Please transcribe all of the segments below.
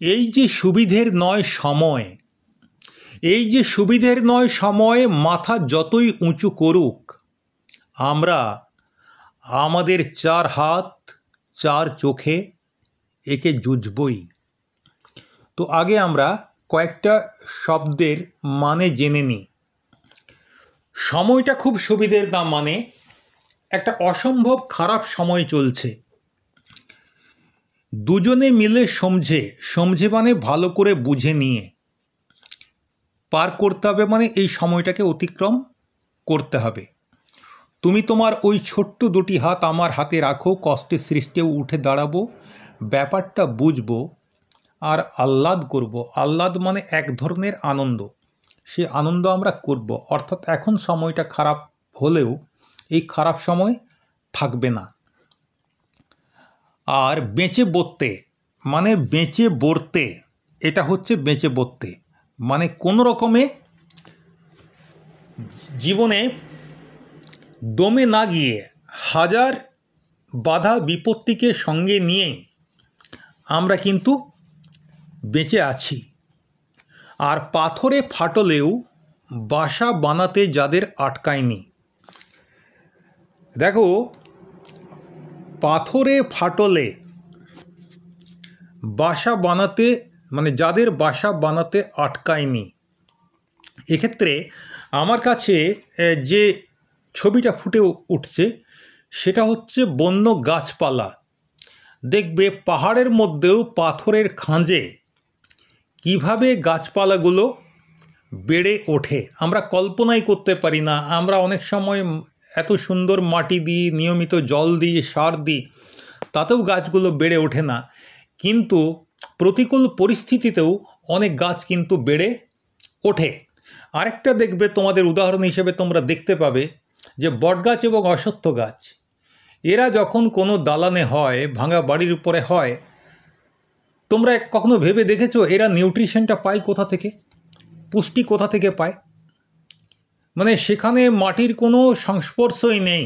এই যে সুবিধের নয় সময়, এই যে সুবিধের নয় সময় মাথা যতই উঁচু করুক, আমরা আমাদের 4 হাত 4 চোখে একে জুঝবই। তো আগে আমরা কয়েকটা শব্দের মানে জেনে নিই। সময়টা খুব সুবিধের না মানে একটা অসম্ভব খারাপ সময় চলছে। দুজনে মিলে সমঝে মানে ভালো করে বুঝে নিয়ে পার করতে হবে, মানে এই সময়টাকে অতিক্রম করতে হবে। তুমি তোমার ওই ছোট্ট 2টি হাত আমার হাতে রাখো, কষ্টের সৃষ্টিও উঠে দাঁড়াবো, ব্যাপারটা বুঝবো আর আহ্লাদ করব। আহ্লাদ মানে এক ধরনের আনন্দ, সে আনন্দ আমরা করব। অর্থাৎ এখন সময়টা খারাপ হলেও এই খারাপ সময় থাকবে না। আর বেঁচে বর্তে মানে বেঁচে বর্তে, এটা হচ্ছে বেঁচে বর্তে মানে কোনো রকমে জীবনে দমে না গিয়ে হাজার বাধা বিপত্তিকে সঙ্গে নিয়ে আমরা কিন্তু বেঁচে আছি। আর পাথরে ফাটলেও বাসা বানাতে যাদের আটকায়নি, দেখো পাথরে ফাটলে বাসা বানাতে মানে যাদের বাসা বানাতে আটকায়নি, এক্ষেত্রে আমার কাছে যে ছবিটা ফুটে উঠছে সেটা হচ্ছে বন্য গাছপালা। দেখবে পাহাড়ের মধ্যেও পাথরের খাঁজে কিভাবে গাছপালাগুলো বেড়ে ওঠে, আমরা কল্পনাই করতে পারি না। আমরা অনেক সময় এত সুন্দর মাটি দিই, নিয়মিত জল দিই, সার দিই, তাতেও গাছগুলো বেড়ে ওঠে না। কিন্তু প্রতিকূল পরিস্থিতিতেও অনেক গাছ কিন্তু বেড়ে ওঠে। আরেকটা দেখবে, তোমাদের উদাহরণ হিসেবে তোমরা দেখতে পাবে যে বটগাছ এবং অশ্বত্থ গাছ, এরা যখন কোনো দালানে হয়, ভাঙা বাড়ির উপরে হয়, তোমরা কখনো ভেবে দেখেছো এরা নিউট্রিশনটা পায় কোথা থেকে, পুষ্টি কোথা থেকে পায়? মানে সেখানে মাটির কোনো সংস্পর্শই নেই,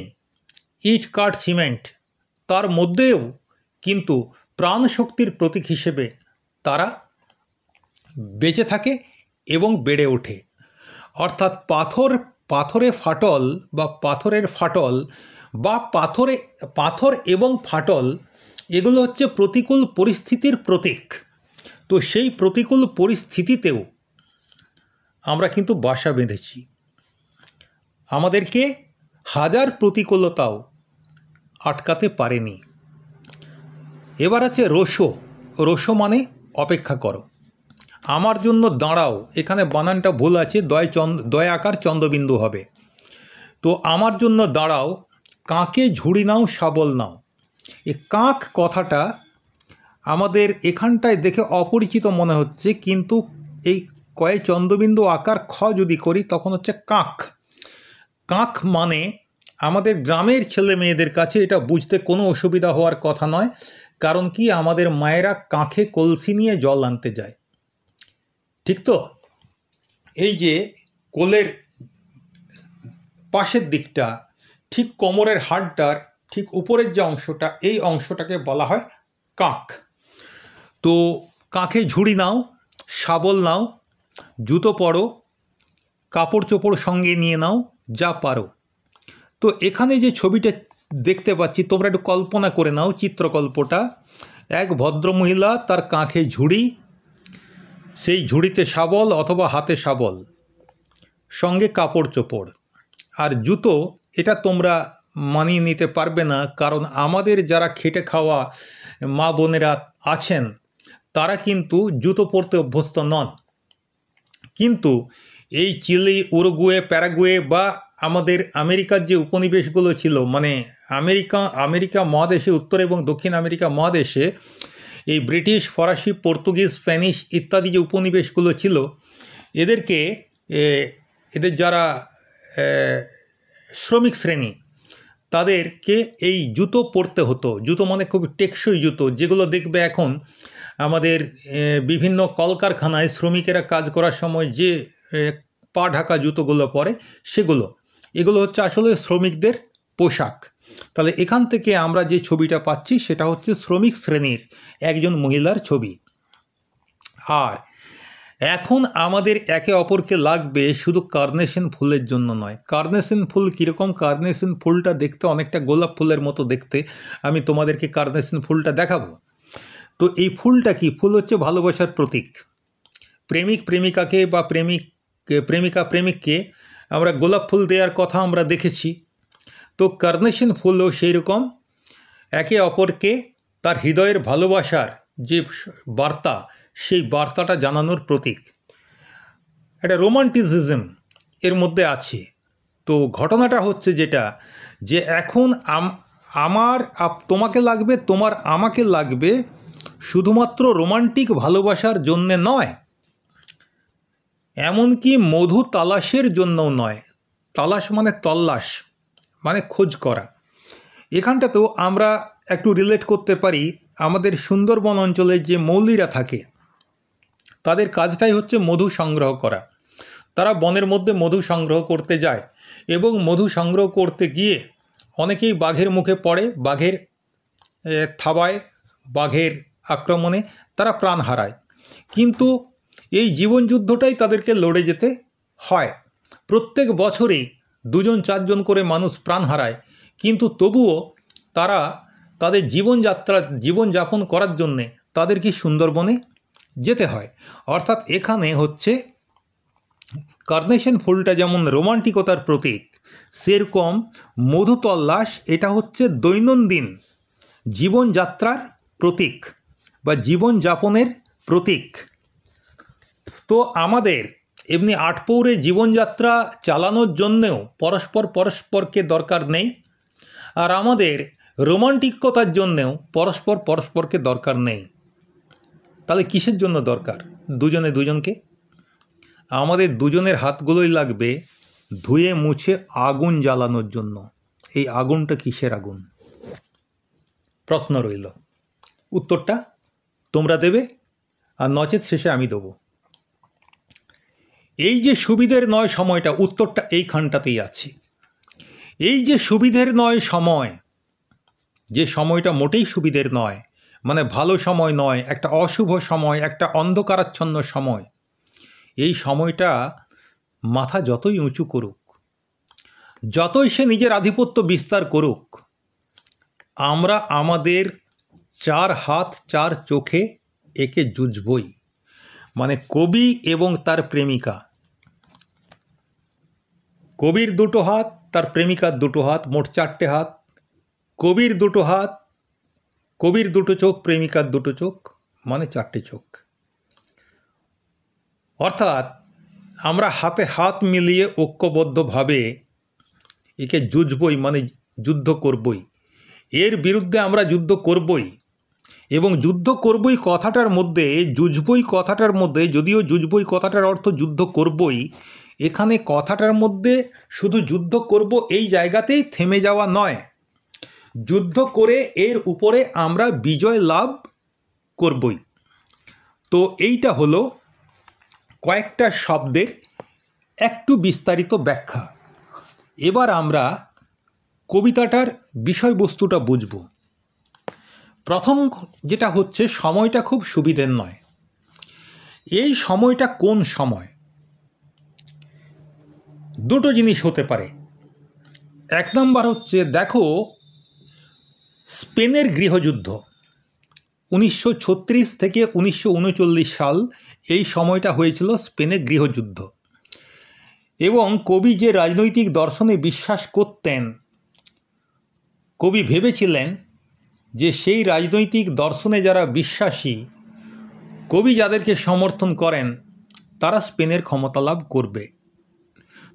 ইট কাঠ সিমেন্ট, তার মধ্যেও কিন্তু প্রাণ শক্তির প্রতীক হিসেবে তারা বেঁচে থাকে এবং বেড়ে ওঠে। অর্থাৎ পাথরে ফাটল বা পাথরের ফাটল বা পাথর এবং ফাটল, এগুলো হচ্ছে প্রতিকূল পরিস্থিতির প্রতীক। তো সেই প্রতিকূল পরিস্থিতিতেও আমরা কিন্তু বাসা বেঁধেছি। আমাদেরকে হাজার প্রতিকূলতাও আটকাতে পারেনি। এবার আছে রোশো মানে অপেক্ষা করো, আমার জন্য দাঁড়াও। এখানে বানানটা ভুল আছে, দয় আকার চন্দ্রবিন্দু হবে। তো আমার জন্য দাঁড়াও, কাকে ঝুড়ি নাও শাবল নাও। এই কাক কথাটা আমাদের এখানটায় দেখে অপরিচিত মনে হচ্ছে, কিন্তু এই কয়ে চন্দ্রবিন্দু আকার খ যদি করি তখন হচ্ছে কাক। কাক মানে আমাদের গ্রামের ছেলে মেয়েদের কাছে এটা বুঝতে কোনো অসুবিধা হওয়ার কথা নয়। কারণ কি, আমাদের মায়েরা কাঁখে কলসি নিয়ে জল আনতে যায়, ঠিক তো? এই যে কোলের পাশের দিকটা, ঠিক কোমরের হাড়টার ঠিক উপরের যে অংশটা, এই অংশটাকে বলা হয় কাঁখ। তো কাঁখে ঝুড়ি নাও, শাবল নাও, জুতো পরো, কাপড় চোপড় সঙ্গে নিয়ে নাও, যা পারো। তো এখানে যে ছবিটা দেখতে পাচ্ছি, তোমরা একটু কল্পনা করে নাও চিত্রকল্পটা। এক ভদ্রমহিলা, তার কাঁখে ঝুড়ি, সেই ঝুড়িতে শাবল অথবা হাতে শাবল, সঙ্গে কাপড় চোপড় আর জুতো। এটা তোমরা মানিয়ে নিতে পারবে না, কারণ আমাদের যারা খেটে খাওয়া মা বোনেরা আছেন তারা কিন্তু জুতো পরতে অভ্যস্ত নন। কিন্তু এই চিলি, উরুগুয়ে, প্যারাগুয়ে বা আমাদের আমেরিকার যে উপনিবেশগুলো ছিল, মানে আমেরিকা মহাদেশে, উত্তর এবং দক্ষিণ আমেরিকা মহাদেশে এই ব্রিটিশ, ফরাসি, পর্তুগিজ, স্প্যানিশ ইত্যাদি যে উপনিবেশগুলো ছিল, এদের যারা শ্রমিক শ্রেণী, তাদেরকে এই জুতো পরতে হতো। জুতো মানে খুব টেকসই জুতো, যেগুলো দেখবে এখন আমাদের বিভিন্ন কলকারখানায় শ্রমিকেরা কাজ করার সময় যে পা ঢাকা জুতোগুলো পরে, এগুলো হচ্ছে আসলে শ্রমিকদের পোশাক। তাহলে এখান থেকে আমরা যে ছবিটা পাচ্ছি সেটা হচ্ছে শ্রমিক শ্রেণীর একজন মহিলার ছবি। আর এখন আমাদের একে অপরকে লাগবে শুধু কার্নেশন ফুলের জন্য নয়। কার্নেশন ফুল কীরকম? কার্নেশন ফুলটা দেখতে অনেকটা গোলাপ ফুলের মতো দেখতে। আমি তোমাদেরকে কার্নেশন ফুলটা দেখাবো। তো এই ফুলটা কি? ফুল হচ্ছে ভালোবাসার প্রতীক। প্রেমিক প্রেমিকাকে বা প্রেমিকা প্রেমিককে আমরা গোলাপ ফুল দেওয়ার কথা আমরা দেখেছি। তো কার্নেশন ফুলও সেই রকম একে অপরকে তার হৃদয়ের ভালোবাসার যে বার্তা, সেই বার্তাটা জানানোর প্রতীক। একটা রোমান্টিসিজম এর মধ্যে আছে। তো ঘটনাটা হচ্ছে যেটা, যে এখন আমার তোমাকে লাগবে, তোমার আমাকে লাগবে শুধুমাত্র রোমান্টিক ভালোবাসার জন্যে নয়, এমনকি মধু তালাশের জন্যও নয়। তালাশ মানে তল্লাশ, মানে খোঁজ করা। এখানটাতেও আমরা একটু রিলেট করতে পারি। আমাদের সুন্দরবন অঞ্চলে যে মৌলিরা থাকে, তাদের কাজটাই হচ্ছে মধু সংগ্রহ করা। তারা বনের মধ্যে মধু সংগ্রহ করতে যায় এবং মধু সংগ্রহ করতে গিয়ে অনেকেই বাঘের মুখে পড়ে, বাঘের থাবায়, বাঘের আক্রমণে তারা প্রাণ হারায়। কিন্তু এই জীবনযুদ্ধটাই তাদেরকে লড়ে যেতে হয়। প্রত্যেক বছরেই 2-4 জন করে মানুষ প্রাণ হারায়, কিন্তু তবুও তারা তাদের জীবনযাপন করার জন্যে তাদেরকে সুন্দরবনে যেতে হয়। অর্থাৎ এখানে হচ্ছে কার্নেশন ফুলটা যেমন রোমান্টিকতার প্রতীক, সেরকম মধু তল্লাশ এটা হচ্ছে দৈনন্দিন জীবনযাত্রার প্রতীক বা জীবনযাপনের প্রতীক। তো আমাদের এমনি আটপৌরে জীবনযাত্রা চালানোর জন্যেও পরস্পরকে দরকার নেই, আর আমাদের রোমান্টিকতার জন্যেও পরস্পরকে দরকার নেই। তাহলে কিসের জন্য দরকার? দুজনে দুজনকে। আমাদের দুজনের হাতগুলোই লাগবে ধুয়ে মুছে আগুন জ্বালানোর জন্য। এই আগুনটা কিসের আগুন? প্রশ্ন রইল, উত্তরটা তোমরা দেবে, আর নচেত শেষে আমি দেবো। এই যে সুবিধের নয় সময়টা, উত্তরটা এইখানটাতেই আছে। এই যে সুবিধের নয় সময়, যে সময়টা মোটেই সুবিধের নয়, মানে ভালো সময় নয়, একটা অশুভ সময়, একটা অন্ধকারাচ্ছন্ন সময়, এই সময়টা মাথা যতই উঁচু করুক, যতই সে নিজের আধিপত্য বিস্তার করুক, আমরা আমাদের 4 হাত 4 চোখে একে জুঝবই। মানে কবি এবং তার প্রেমিকা, কবির 2 হাত, তার প্রেমিকার 2 হাত, মোট 4টে হাত। কবির 2 হাত, কবির 2 চোখ, প্রেমিকার 2 চোখ, মানে 4টে চোখ। অর্থাৎ আমরা হাতে হাত মিলিয়ে ঐক্যবদ্ধভাবে একে জুঝবই, মানে যুদ্ধ করবই। এর বিরুদ্ধে আমরা যুদ্ধ করবই, এবং যুদ্ধ করবই কথাটার মধ্যে, জুঝবই কথাটার মধ্যে, যদিও জুঝবই কথাটার অর্থ যুদ্ধ করবই, এখানে কথাটার মধ্যে শুধু যুদ্ধ করব এই জায়গাতেই থেমে যাওয়া নয়, যুদ্ধ করে এর উপরে আমরা বিজয় লাভ করবই। তো এইটা হলো কয়েকটা শব্দের একটু বিস্তারিত ব্যাখ্যা। এবার আমরা কবিতাটার বিষয়বস্তুটা বুঝব। প্রথম যেটা হচ্ছে, সময়টা খুব সুবিধের নয়। এই সময়টা কোন সময়? 2টো জিনিস হতে পারে। 1 নম্বর হচ্ছে, দেখো স্পেনের গৃহযুদ্ধ 1936 থেকে 1939 সাল, এই সময়টা হয়েছিল স্পেনের গৃহযুদ্ধ। এবং কবি যে রাজনৈতিক দর্শনে বিশ্বাস করতেন, কবি ভেবেছিলেন যে সেই রাজনৈতিক দর্শনে যারা বিশ্বাসী, কবি যাদেরকে সমর্থন করেন, তারা স্পেনের ক্ষমতা লাভ করবে।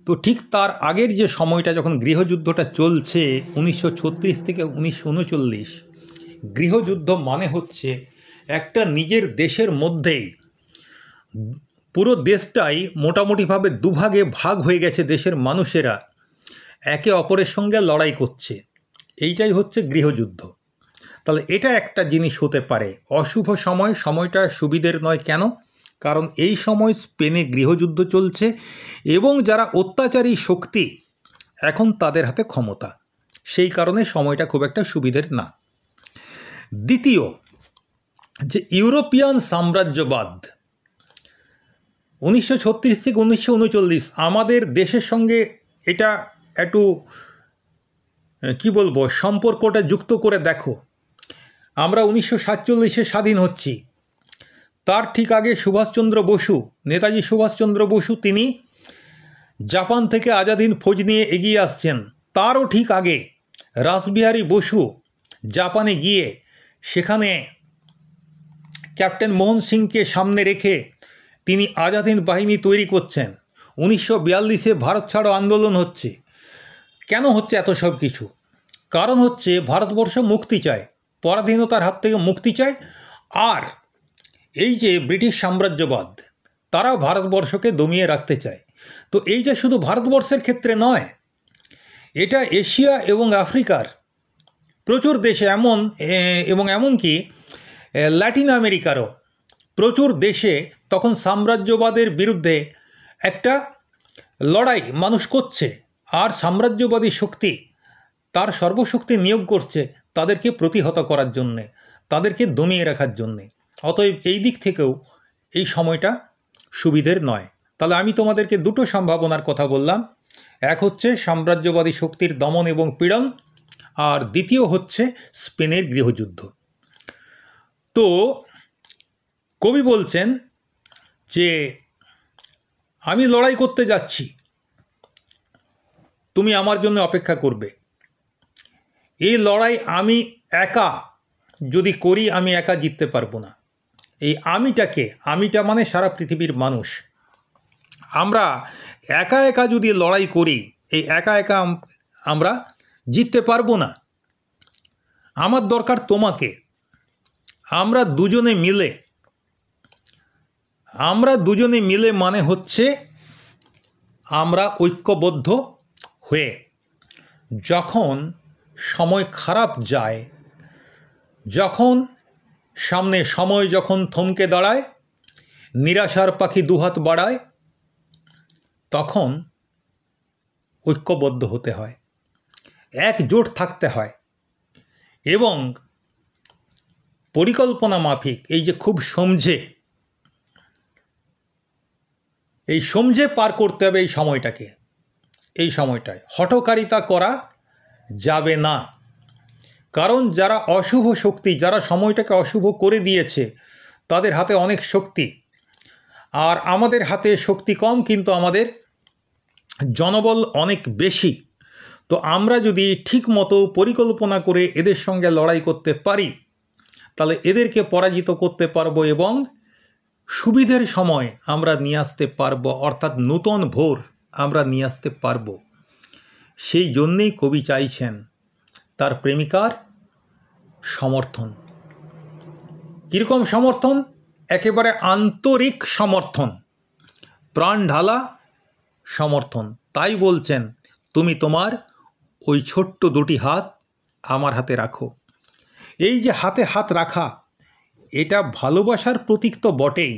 তো ঠিক তার আগের যে সময়টা, যখন গৃহযুদ্ধটা চলছে 1936 থেকে 1939, গৃহযুদ্ধ মানে হচ্ছে একটা নিজের দেশের মধ্যেই পুরো দেশটাই মোটামুটিভাবে 2 ভাগে ভাগ হয়ে গেছে। দেশের মানুষেরা একে অপরের সঙ্গে লড়াই করছে, এইটাই হচ্ছে গৃহযুদ্ধ। তাহলে এটা একটা জিনিস হতে পারে। অশুভ সময়, সময়টা সুবিধের নয়। কেন? কারণ এই সময় স্পেনে গৃহযুদ্ধ চলছে এবং যারা অত্যাচারী শক্তি, এখন তাদের হাতে ক্ষমতা, সেই কারণে সময়টা খুব একটা সুবিধের না। দ্বিতীয়, যে ইউরোপিয়ান সাম্রাজ্যবাদ, 1936 থেকে 1939 আমাদের দেশের সঙ্গে এটা একটু কি বলবো সম্পর্কটা যুক্ত করে দেখো। আমরা 1947-এ স্বাধীন হচ্ছি, তার ঠিক আগে সুভাষচন্দ্র বসু, নেতাজি সুভাষচন্দ্র বসু তিনি জাপান থেকে আজাদ হিন্দ ফৌজ নিয়ে এগিয়ে আসছেন। তারও ঠিক আগে রাসবিহারী বসু জাপানে গিয়ে সেখানে ক্যাপ্টেন মোহন সিংকে সামনে রেখে তিনি আজাদ হিন্দ বাহিনী তৈরি করছেন। 1942-এ ভারত ছাড়ো আন্দোলন হচ্ছে। কেন হচ্ছে এত সব কিছু? কারণ হচ্ছে ভারতবর্ষ মুক্তি চায়, পরাধীনতার হাত থেকে মুক্তি চায়। আর এই যে ব্রিটিশ সাম্রাজ্যবাদ, তারাও ভারতবর্ষকে দমিয়ে রাখতে চায়। তো এইটা শুধু ভারতবর্ষের ক্ষেত্রে নয়, এটা এশিয়া এবং আফ্রিকার প্রচুর দেশে এবং এমনকি ল্যাটিন আমেরিকারও প্রচুর দেশে তখন সাম্রাজ্যবাদের বিরুদ্ধে একটা লড়াই মানুষ করছে। আর সাম্রাজ্যবাদী শক্তি তার সর্বশক্তি নিয়োগ করছে তাদেরকে প্রতিহত করার জন্যে, তাদেরকে দমিয়ে রাখার জন্যে। অতএব এই দিক থেকেও এই সময়টা সুবিধের নয়। তাহলে আমি তোমাদেরকে দুটো সম্ভাবনার কথা বললাম। এক হচ্ছে সাম্রাজ্যবাদী শক্তির দমন এবং পীড়ন, আর দ্বিতীয় হচ্ছে স্পেনের গৃহযুদ্ধ। তো কবি বলছেন যে আমি লড়াই করতে যাচ্ছি, তুমি আমার জন্য অপেক্ষা করবে। এই লড়াই আমি একা যদি করি, আমি একা জিততে পারবো না। এই আমিটা মানে সারা পৃথিবীর মানুষ, আমরা একা একা যদি লড়াই করি, এই একা একা আমরা জিততে পারবো না। আমার দরকার তোমাকে। আমরা দুজনে মিলে মানে হচ্ছে আমরা ঐক্যবদ্ধ হয়ে যখন সময় খারাপ যায়, যখন সামনে সময় যখন থমকে দাঁড়ায়, নিরাশার পাখি দুহাত বাড়ায়, তখন ঐক্যবদ্ধ হতে হয়, একজোট থাকতে হয় এবং পরিকল্পনা মাফিক এই যে খুব সমঝে পার করতে হবে এই সময়টায় হঠকারিতা করা যাবে না। কারণ যারা অশুভ শক্তি, যারা সময়টাকে অশুভ করে দিয়েছে, তাদের হাতে অনেক শক্তি, আর আমাদের হাতে শক্তি কম, কিন্তু আমাদের জনবল অনেক বেশি। তো আমরা যদি ঠিক মতো পরিকল্পনা করে এদের সঙ্গে লড়াই করতে পারি, তাহলে এদেরকে পরাজিত করতে পারবো এবং সুবিধের সময় আমরা নিয়ে আসতে পারবো, অর্থাৎ নূতন ভোর আমরা নিয়ে আসতে পারবো। সেই জন্যেই কবি চাইছেন তার প্রেমিকার সমর্থন। কীরকম সমর্থন? একেবারে আন্তরিক সমর্থন, প্রাণ ঢালা সমর্থন। তাই বলছেন, তুমি তোমার ওই ছোট্ট দুটি হাত আমার হাতে রাখো। এই যে হাতে হাত রাখা, এটা ভালোবাসার প্রতীক তো বটেই,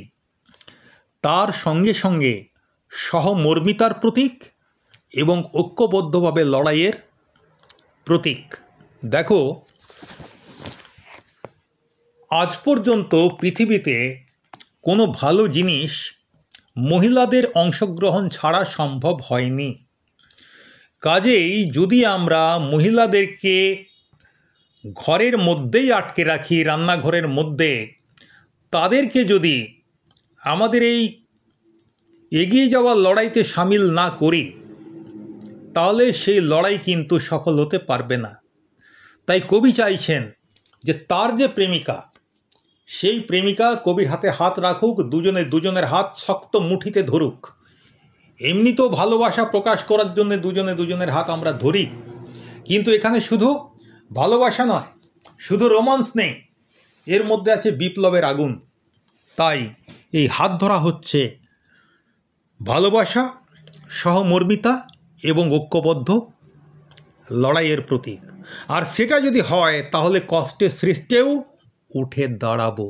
তার সঙ্গে সঙ্গে সহমর্মিতার প্রতীক এবং ঐক্যবদ্ধভাবে লড়াইয়ের প্রতীক। দেখো, আজ পর্যন্ত পৃথিবীতে কোনো ভালো জিনিস মহিলাদের অংশগ্রহণ ছাড়া সম্ভব হয়নি। কাজেই যদি আমরা মহিলাদেরকে ঘরের মধ্যেই আটকে রাখি, রান্নাঘরের মধ্যে, তাদেরকে যদি আমাদের এই এগিয়ে যাওয়া লড়াইতে সামিল না করি, তাহলে সেই লড়াই কিন্তু সফল হতে পারবে না। তাই কবি চাইছেন যে তার যে প্রেমিকা, সেই প্রেমিকা কবির হাতে হাত রাখুক, দুজনের হাত শক্ত মুঠিতে ধরুক। এমনি তো ভালোবাসা প্রকাশ করার জন্য দুজনের হাত আমরা ধরি, কিন্তু এখানে শুধু ভালোবাসা নয়, শুধু রোমান্স নেই, এর মধ্যে আছে বিপ্লবের আগুন। তাই এই হাত ধরা হচ্ছে ভালোবাসা, সহমর্মিতা এবং ঐক্যবদ্ধ লড়াইয়ের প্রতীক। আর সেটা যদি হয়, তাহলে কষ্টের সৃষ্টেও উঠে দাঁড়াবো।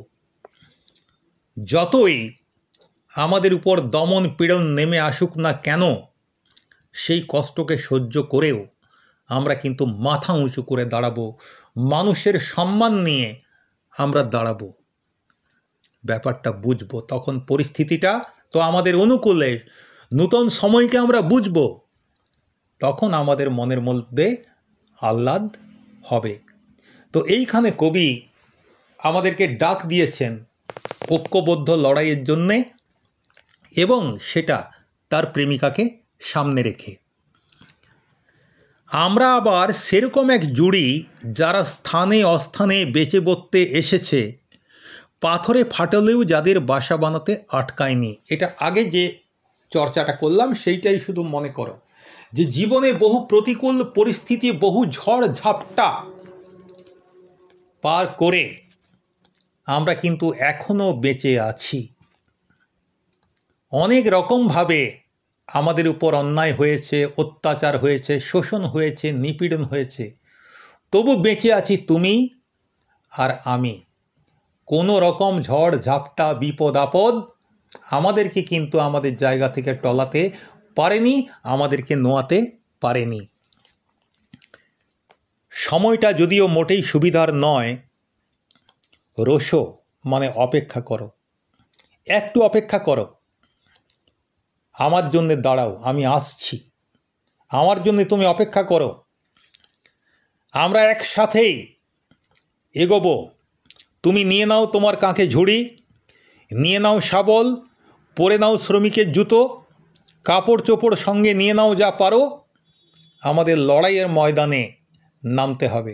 যতই আমাদের উপর দমন পীড়ন নেমে আসুক না কেন, সেই কষ্টকে সহ্য করেও আমরা কিন্তু মাথা উঁচু করে দাঁড়াবো, মানুষের সম্মান নিয়ে আমরা দাঁড়াবো। ব্যাপারটা বুঝবো, তখন পরিস্থিতিটা তো আমাদের অনুকূলে নূতন সময়কে আমরা বুঝব, তখন আমাদের মনের মধ্যে আহ্লাদ হবে। তো এইখানে কবি আমাদেরকে ডাক দিয়েছেন ঐক্যবদ্ধ লড়াইয়ের জন্যে, এবং সেটা তার প্রেমিকাকে সামনে রেখে। আমরা আবার সেরকম এক জুড়ি যারা স্থানে অস্থানে বেঁচে বসতে এসেছে, পাথরে ফাটলেও যাদের বাসা বানাতে আটকায়নি। এটা আগে যে চর্চাটা করলাম সেইটাই শুধু মনে করো, যে জীবনে বহু প্রতিকূল পরিস্থিতি, বহু ঝড় ঝাপটা পার করে আমরা কিন্তু এখনও বেঁচে আছি। অনেক রকমভাবে আমাদের উপর অন্যায় হয়েছে, অত্যাচার হয়েছে, শোষণ হয়েছে, নিপীড়ন হয়েছে, তবু বেঁচে আছি তুমি আর আমি। কোনো রকম ঝড় ঝাপটা, বিপদ আপদ আমাদেরকে কিন্তু আমাদের জায়গা থেকে টলাতে পারেনি, আমাদেরকে নোয়াতে পারেনি। সময়টা যদিও মোটেই সুবিধার নয়, রোশো মানে অপেক্ষা করো, একটু অপেক্ষা করো, আমার জন্যে দাঁড়াও, আমি আসছি, আমার জন্যে তুমি অপেক্ষা করো, আমরা একসাথেই এগোবো। তুমি নিয়ে নাও তোমার কাঁখে ঝুড়ি, নিয়ে নাও শাবল, পরে নাও শ্রমিকের জুতো, কাপড় চোপড় সঙ্গে নিয়ে নাও যা পারো, আমাদের লড়াইয়ের ময়দানে নামতে হবে।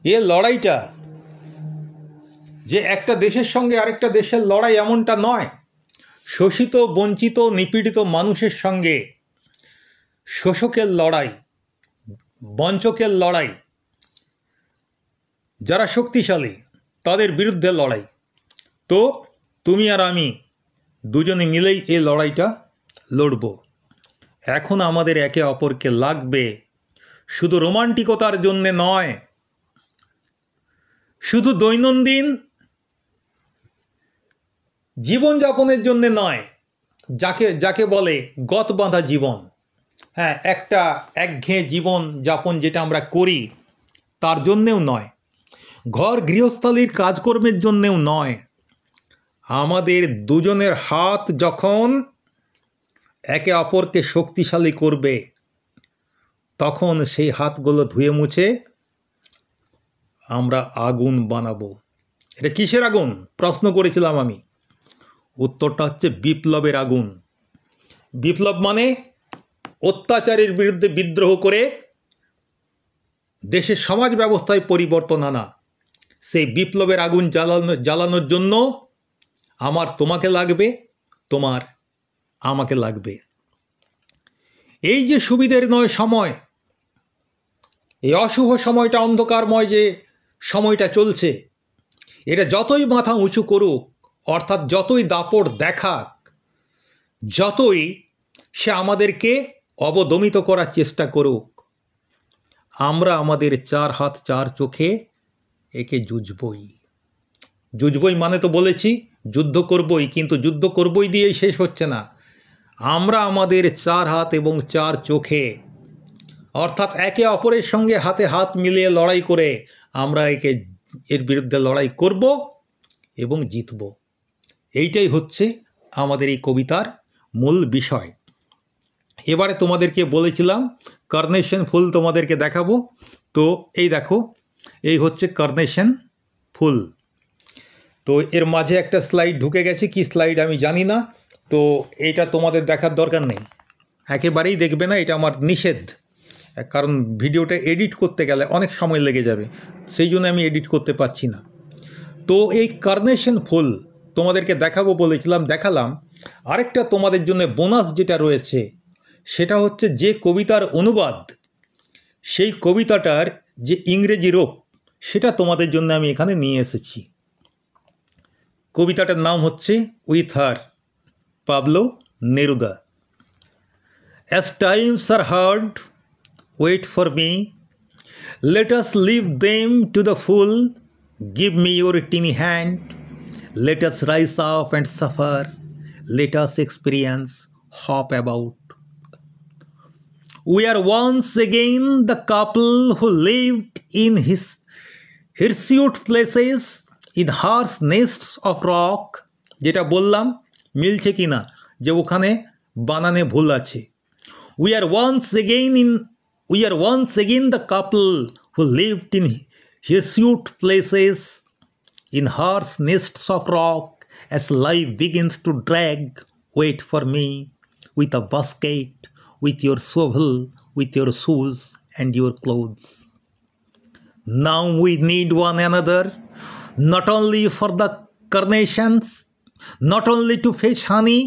এ লড়াইটা যে একটা দেশের সঙ্গে আরেকটা দেশের লড়াই এমনটা নয়, শোষিত, বঞ্চিত, নিপীড়িত মানুষের সঙ্গে শোষকের লড়াই, বঞ্চকের লড়াই, যারা শক্তিশালী তাদের বিরুদ্ধে লড়াই। তো তুমি আর আমি দুজনে মিলেই এই লড়াইটা লড়ব। এখন আমাদের একে অপরকে লাগবে, শুধু রোমান্টিকতার জন্যে নয়, শুধু দৈনন্দিন জীবনযাপনের জন্যে নয়, যাকে বলে গত বাঁধা জীবন, হ্যাঁ, একটা একঘেয়ে জীবন যাপন যেটা আমরা করি তার জন্যেও নয়, ঘর গৃহস্থালির কাজকর্মের জন্যেও নয়। আমাদের দুজনের হাত যখন একে অপরকে শক্তিশালী করবে, তখন সেই হাতগুলো ধুয়ে মুছে আমরা আগুন বানাবো। এটা কিসের আগুন প্রশ্ন করেছিলাম আমি, উত্তরটা হচ্ছে বিপ্লবের আগুন। বিপ্লব মানে অত্যাচারের বিরুদ্ধে বিদ্রোহ করে দেশের সমাজ ব্যবস্থায় পরিবর্তন আনা। সেই বিপ্লবের আগুন জ্বালানোর জন্য আমার তোমাকে লাগবে, তোমার আমাকে লাগবে। এই যে সুবিধের নয় সময়, এই অশুভ সময়টা, অন্ধকারময় যে সময়টা চলছে, এটা যতই মাথা উঁচু করুক, অর্থাৎ যতই দাপট দেখাক, যতই সে আমাদেরকে অবদমিত করার চেষ্টা করুক, আমরা আমাদের চার হাত চার চোখে একে জুঝবই মানে তো বলেছি যুদ্ধ করবই, কিন্তু যুদ্ধ করবই দিয়েই শেষ হচ্ছে না। আমরা আমাদের চার হাত এবং চার চোখে, অর্থাৎ একে অপরের সঙ্গে হাতে হাত মিলিয়ে লড়াই করে আমরা এর বিরুদ্ধে লড়াই করব এবং জিতব। এইটাই হচ্ছে আমাদের এই কবিতার মূল বিষয়। এবারে তোমাদেরকে বলেছিলাম কার্নেশন ফুল তোমাদেরকে দেখাবো। তো এই দেখো, এই হচ্ছে কার্নেশন ফুল। তো এর মাঝে একটা স্লাইড ঢুকে গেছে, কি স্লাইড আমি জানি না, তো এইটা তোমাদের দেখার দরকার নেই, একেবারেই দেখবে না, এটা আমার নিষেধ। কারণ ভিডিওটা এডিট করতে গেলে অনেক সময় লেগে যাবে, সেই জন্য আমি এডিট করতে পারছি না। তো এই কার্নেশন ফুল তোমাদেরকে দেখাবো বলেছিলাম, দেখালাম। আরেকটা তোমাদের জন্য বোনাস যেটা রয়েছে, সেটা হচ্ছে যে কবিতার অনুবাদ, সেই কবিতাটার যে ইংরেজি রূপ, সেটা তোমাদের জন্য আমি এখানে নিয়ে এসেছি। কবিতাটার নাম হচ্ছে with her, Pablo Neruda. As times are hard, wait for me. Let us live them to the full. Give me your tiny hand. Let us rise up and suffer. Let us experience, hop about. We are once again the couple who lived in hirsute places, in harsh nests of rock, যেটা বললাম মিলছে কি না, যে ওখানে বানানে ভুল আছে। We are once again the couple who lived in hirsute places, in harsh nests of rock, as life begins to drag. Wait for me with a basket, with your shovel, with your shoes and your clothes. Now we need one another, not only for the carnations, not only to fetch honey.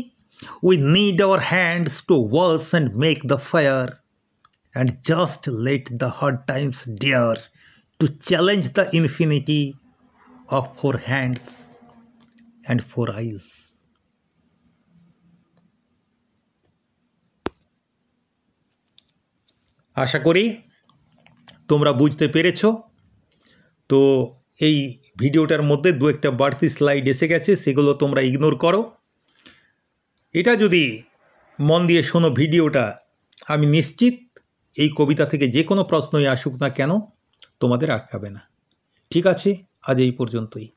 We need our hands to wash and make the fire, and just let the hard times dare to challenge the infinity of 4 hands and 4 eyes. আশা করি তোমরা বুঝতে পেরেছো। তো এই ভিডিওটার মধ্যে 2-1টা বাড়তি slide এসে গেছে, সেগুলো তোমরা ইগনোর করো। এটা যদি মন দিয়ে শোনো ভিডিওটা, আমি নিশ্চিত এই কবিতা থেকে যে কোনো প্রশ্নই আসুক না কেন তোমাদের আটকাবে না। ঠিক আছে, আজ এই পর্যন্তই।